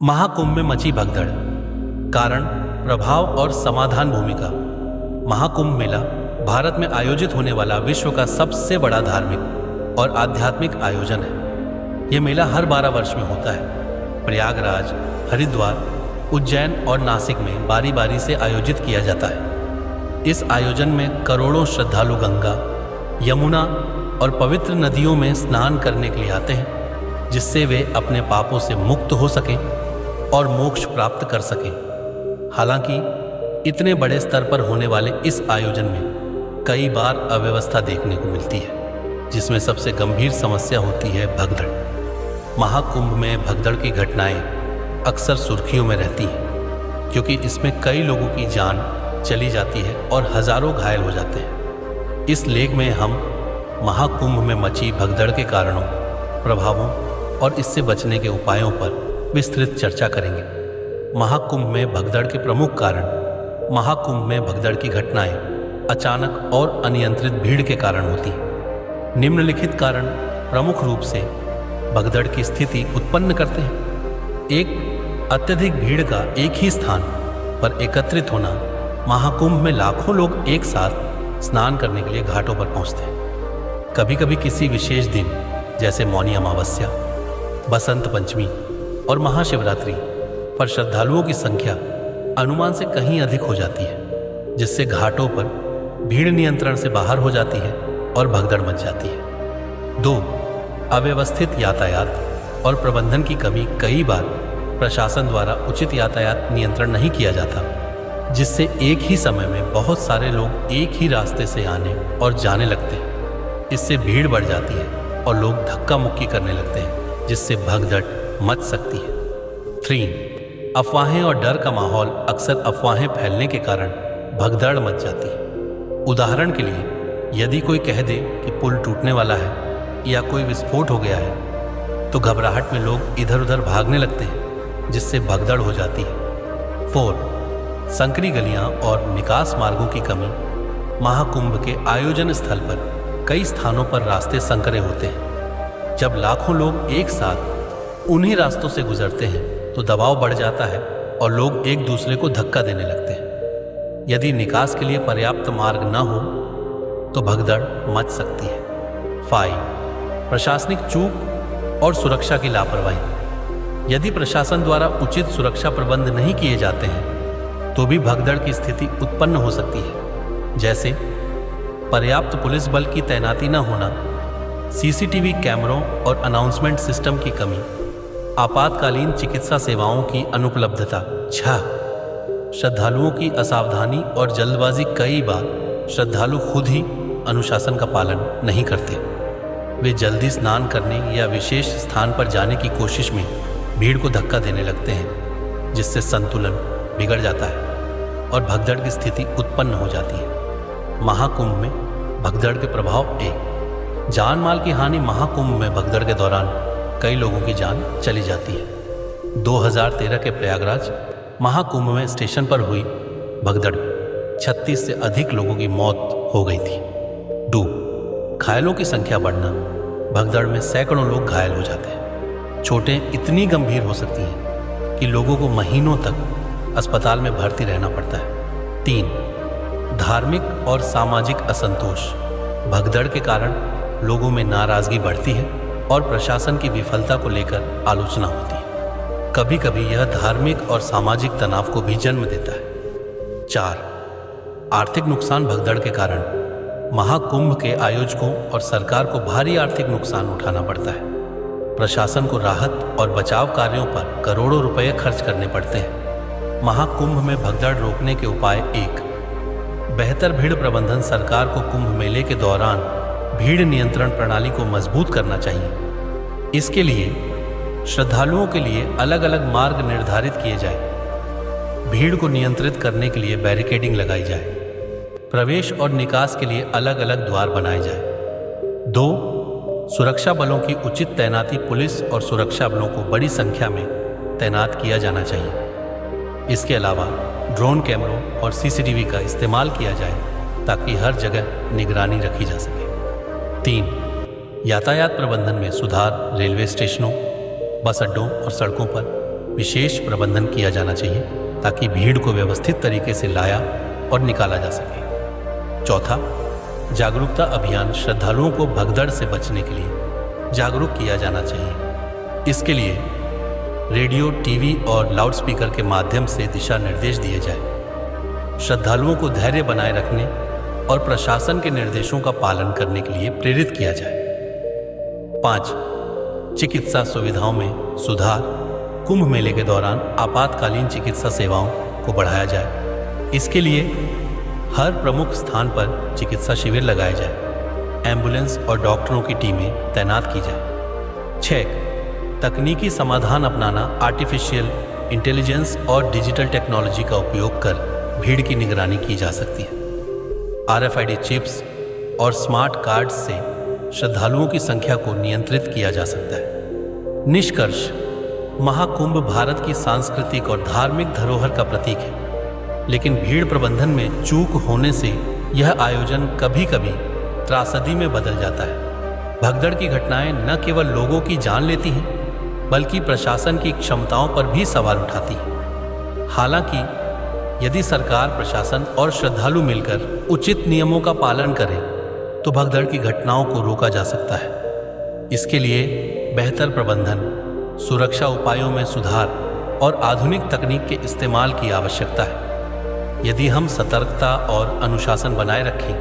महाकुंभ में मची भगदड़। कारण, प्रभाव और समाधान भूमिका। महाकुंभ मेला भारत में आयोजित होने वाला विश्व का सबसे बड़ा धार्मिक और आध्यात्मिक आयोजन है। यह मेला हर 12 वर्ष में होता है। प्रयागराज, हरिद्वार, उज्जैन और नासिक में बारी बारी से आयोजित किया जाता है। इस आयोजन में करोड़ों श्रद्धालु गंगा, यमुना और पवित्र नदियों में स्नान करने के लिए आते हैं, जिससे वे अपने पापों से मुक्त हो सकें और मोक्ष प्राप्त कर सकें। हालांकि इतने बड़े स्तर पर होने वाले इस आयोजन में कई बार अव्यवस्था देखने को मिलती है, जिसमें सबसे गंभीर समस्या होती है भगदड़। महाकुंभ में भगदड़ की घटनाएं अक्सर सुर्खियों में रहती हैं, क्योंकि इसमें कई लोगों की जान चली जाती है और हजारों घायल हो जाते हैं। इस लेख में हम महाकुंभ में मची भगदड़ के कारणों, प्रभावों और इससे बचने के उपायों पर विस्तृत चर्चा करेंगे। महाकुंभ में भगदड़ के प्रमुख कारण। महाकुंभ में भगदड़ की घटनाएं अचानक और अनियंत्रित भीड़ के कारण होती हैं। निम्नलिखित कारण प्रमुख रूप से भगदड़ की स्थिति उत्पन्न करते हैं। एक, अत्यधिक भीड़ का एक ही स्थान पर एकत्रित होना। महाकुंभ में लाखों लोग एक साथ स्नान करने के लिए घाटों पर पहुंचते हैं। कभी कभी किसी विशेष दिन जैसे मौनी अमावस्या, बसंत पंचमी और महाशिवरात्रि पर श्रद्धालुओं की संख्या अनुमान से कहीं अधिक हो जाती है, जिससे घाटों पर भीड़ नियंत्रण से बाहर हो जाती है और भगदड़ मच जाती है। 2, अव्यवस्थित यातायात और प्रबंधन की कमी। कई बार प्रशासन द्वारा उचित यातायात नियंत्रण नहीं किया जाता, जिससे एक ही समय में बहुत सारे लोग एक ही रास्ते से आने और जाने लगते हैं। इससे भीड़ बढ़ जाती है और लोग धक्का मुक्की करने लगते हैं, जिससे भगदड़ मच सकती है। 3, अफवाहें और डर का माहौल। अक्सर अफवाहें फैलने के कारण भगदड़ मच जाती है। उदाहरण के लिए, यदि कोई कह दे कि पुल टूटने वाला है या कोई विस्फोट हो गया है, तो घबराहट में लोग इधर उधर भागने लगते हैं, जिससे भगदड़ हो जाती है। 4, संकरी गलियां और निकास मार्गों की कमी। महाकुंभ के आयोजन स्थल पर कई स्थानों पर रास्ते संकरे होते हैं। जब लाखों लोग एक साथ उन्हीं रास्तों से गुजरते हैं, तो दबाव बढ़ जाता है और लोग एक दूसरे को धक्का देने लगते हैं। यदि निकास के लिए पर्याप्त मार्ग न हो तो भगदड़ मच सकती है। 5, प्रशासनिक चूक और सुरक्षा की लापरवाही। यदि प्रशासन द्वारा उचित सुरक्षा प्रबंध नहीं किए जाते हैं, तो भी भगदड़ की स्थिति उत्पन्न हो सकती है। जैसे पर्याप्त पुलिस बल की तैनाती न होना, सीसीटीवी कैमरों और अनाउंसमेंट सिस्टम की कमी, आपातकालीन चिकित्सा सेवाओं की अनुपलब्धता। 6, श्रद्धालुओं की असावधानी और जल्दबाजी। कई बार श्रद्धालु खुद ही अनुशासन का पालन नहीं करते। वे जल्दी स्नान करने या विशेष स्थान पर जाने की कोशिश में भीड़ को धक्का देने लगते हैं, जिससे संतुलन बिगड़ जाता है और भगदड़ की स्थिति उत्पन्न हो जाती है। महाकुंभ में भगदड़ के प्रभाव। 1, जान माल की हानि। महाकुंभ में भगदड़ के दौरान कई लोगों की जान चली जाती है। 2013 के प्रयागराज महाकुंभ में स्टेशन पर हुई भगदड़ में 36 से अधिक लोगों की मौत हो गई थी। 2, घायलों की संख्या बढ़ना। भगदड़ में सैकड़ों लोग घायल हो जाते हैं। चोटें इतनी गंभीर हो सकती हैं कि लोगों को महीनों तक अस्पताल में भर्ती रहना पड़ता है। 3, धार्मिक और सामाजिक असंतोष। भगदड़ के कारण लोगों में नाराजगी बढ़ती है और प्रशासन की विफलता को लेकर आलोचना होती है। कभी कभी यह धार्मिक और सामाजिक तनाव को भी जन्म देता है। 4, आर्थिक नुकसान। भगदड़ के कारण महाकुंभ के आयोजकों और सरकार को भारी आर्थिक नुकसान उठाना पड़ता है। प्रशासन को राहत और बचाव कार्यों पर करोड़ों रुपए खर्च करने पड़ते हैं। महाकुंभ में भगदड़ रोकने के उपाय। 1, बेहतर भीड़ प्रबंधन। सरकार को कुंभ मेले के दौरान भीड़ नियंत्रण प्रणाली को मजबूत करना चाहिए। इसके लिए श्रद्धालुओं के लिए अलग अलग मार्ग निर्धारित किए जाए। भीड़ को नियंत्रित करने के लिए बैरिकेडिंग लगाई जाए। प्रवेश और निकास के लिए अलग अलग द्वार बनाए जाए। 2, सुरक्षा बलों की उचित तैनाती। पुलिस और सुरक्षा बलों को बड़ी संख्या में तैनात किया जाना चाहिए। इसके अलावा ड्रोन कैमरों और सीसीटीवी का इस्तेमाल किया जाए, ताकि हर जगह निगरानी रखी जा सके। 3, यातायात प्रबंधन में सुधार। रेलवे स्टेशनों, बस अड्डों और सड़कों पर विशेष प्रबंधन किया जाना चाहिए ताकि भीड़ को व्यवस्थित तरीके से लाया और निकाला जा सके। चौथा, जागरूकता अभियान श्रद्धालुओं को भगदड़ से बचने के लिए जागरूक किया जाना चाहिए। इसके लिए रेडियो, टीवी और लाउडस्पीकर के माध्यम से दिशा निर्देश दिए जाए। श्रद्धालुओं को धैर्य बनाए रखने और प्रशासन के निर्देशों का पालन करने के लिए प्रेरित किया जाए। 5. चिकित्सा सुविधाओं में सुधार। कुंभ मेले के दौरान आपातकालीन चिकित्सा सेवाओं को बढ़ाया जाए। इसके लिए हर प्रमुख स्थान पर चिकित्सा शिविर लगाए जाए। एम्बुलेंस और डॉक्टरों की टीमें तैनात की जाए। 6. तकनीकी समाधान अपनाना। आर्टिफिशियल इंटेलिजेंस और डिजिटल टेक्नोलॉजी का उपयोग कर भीड़ की निगरानी की जा सकती है। RFID चिप्स और स्मार्ट कार्ड्स से श्रद्धालुओं की संख्या को नियंत्रित किया जा सकता है। निष्कर्ष, महाकुंभ भारत की सांस्कृतिक और धार्मिक धरोहर का प्रतीक है, लेकिन भीड़ प्रबंधन में चूक होने से यह आयोजन कभी कभी त्रासदी में बदल जाता है। भगदड़ की घटनाएं न केवल लोगों की जान लेती हैं, बल्कि प्रशासन की क्षमताओं पर भी सवाल उठाती है। हालांकि यदि सरकार, प्रशासन और श्रद्धालु मिलकर उचित नियमों का पालन करें तो भगदड़ की घटनाओं को रोका जा सकता है। इसके लिए बेहतर प्रबंधन, सुरक्षा उपायों में सुधार और आधुनिक तकनीक के इस्तेमाल की आवश्यकता है। यदि हम सतर्कता और अनुशासन बनाए रखें